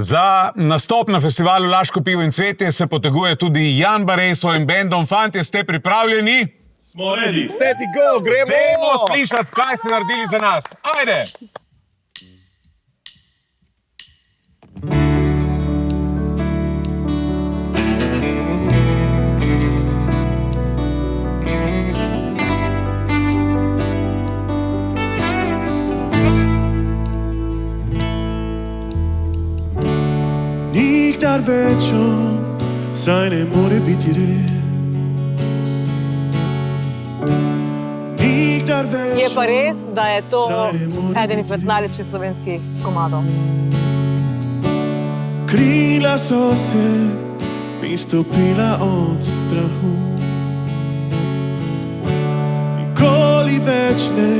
Za nastop na festivalu Laško pivo in cvetje se poteguje tudi Jan Barej s svojim bendom. Fantje, ste pripravljeni? Smo ready. Steady go, gremo! Dajmo slišati, kaj ste naredili za nas. Ajde! Nikdar več saj ne more biti red. Nikdar več. Je pa res, da je to eden izmed najlepših slovenskih komadov. Krila so se mi stopila od strahu. Nikoli več ne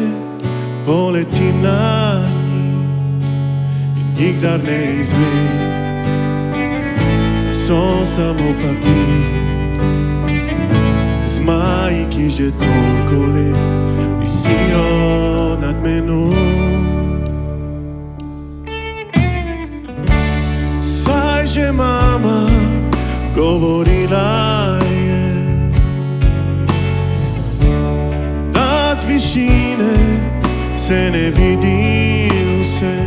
poletim na njih in nikdar ne izvem, da so samo papir. Zmaji, ki že toliko let visijo nad menoj. Saj že mama govorila je, da z višine se ne vidi vse,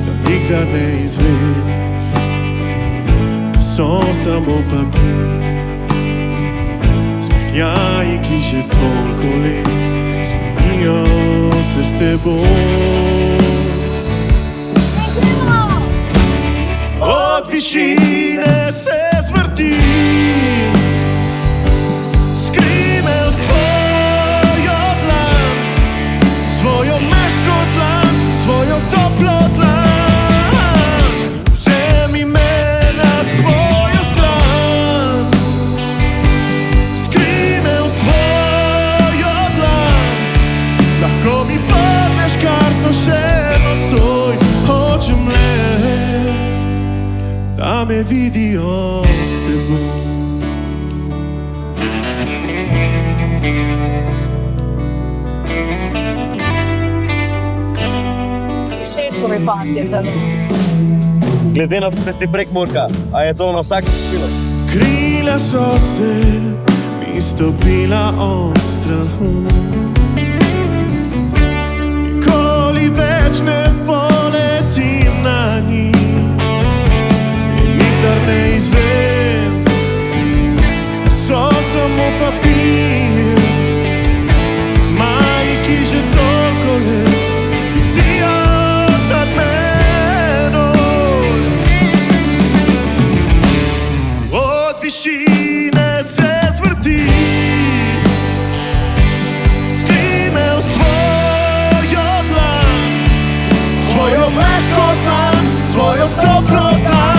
da nikdar ne izveš, da so samo papir. Smehljaji, ki že toliko let smejijo se s teboj. Od višine se zvrtim, skrime v svojo dlan, svojo mehko dlan, svojo toplo dlan. Vzemi me na svojo stran, skrime v svojo dlan. Lahko mi vrneš karto še nocoj, hočem le, da me vidijo s teboj. Šestkovi fantje zelo. Glede na to, da si Prekmurka, a je to na vsaki spilo? Krila so se mi stopila od strahu. Nikoli več ne poletim na njih, nikdar ne izvem, da so samo papir. Zmaji, ki že toliko let visijo nad menoj. Od višine se zvrtim, skrime v svojo dlan, svojo mehko dlan, svojo toplo dlan.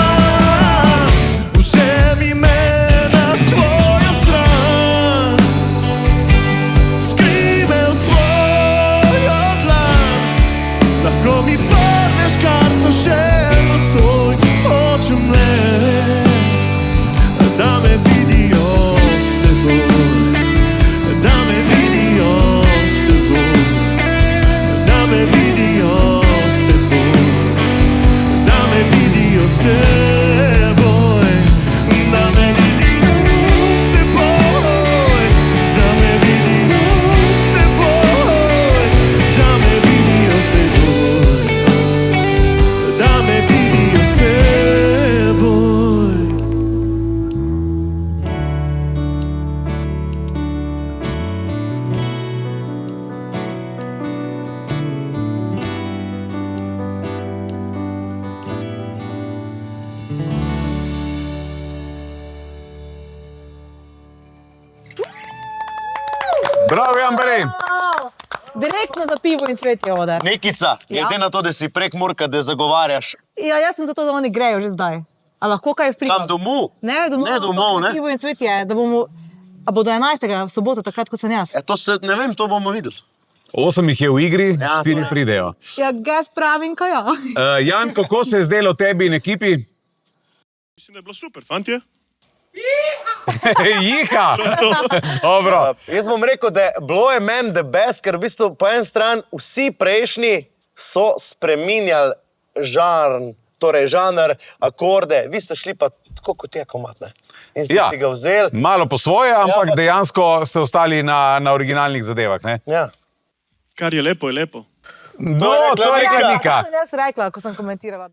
Bravo, Jan Barej! Direktno za pivo in cvetje oder. Nekica, glede na to, da si Prekmurka, da zagovarjaš. Ja, jaz sem zato, da oni grejo že zdaj. A lahko kaj v prilog? Kam domov? Ne, domov. Ne domov, ne? Pivo in cvetje, da bomo... A bo do 11. v soboto, takrat, kot sem jaz? To se, ne vem, to bomo videli. 8 jih je v igri, Ja, 4 pridejo. Ja, gas pravim, kaj ja. Jan, kako se je zdelo tebi in ekipi? Mislim, da je bilo super, fantje. Jiha! Dobro. Jaz bom rekel, da bilo je meni the best, ker v bistvu po en stran vsi prejšnji so spreminjali žarn torej žanr, akorde, vi ste šli pa tako kot je komat, ne? In ste si ga vzeli. Malo po svoje, ampak pa- dejansko ste ostali na originalnih zadevah. Ne? Ja. Kar je lepo, je lepo. No, rekla to je Nika. rekla Nika. To sem jaz rekla, ko sem komentirala.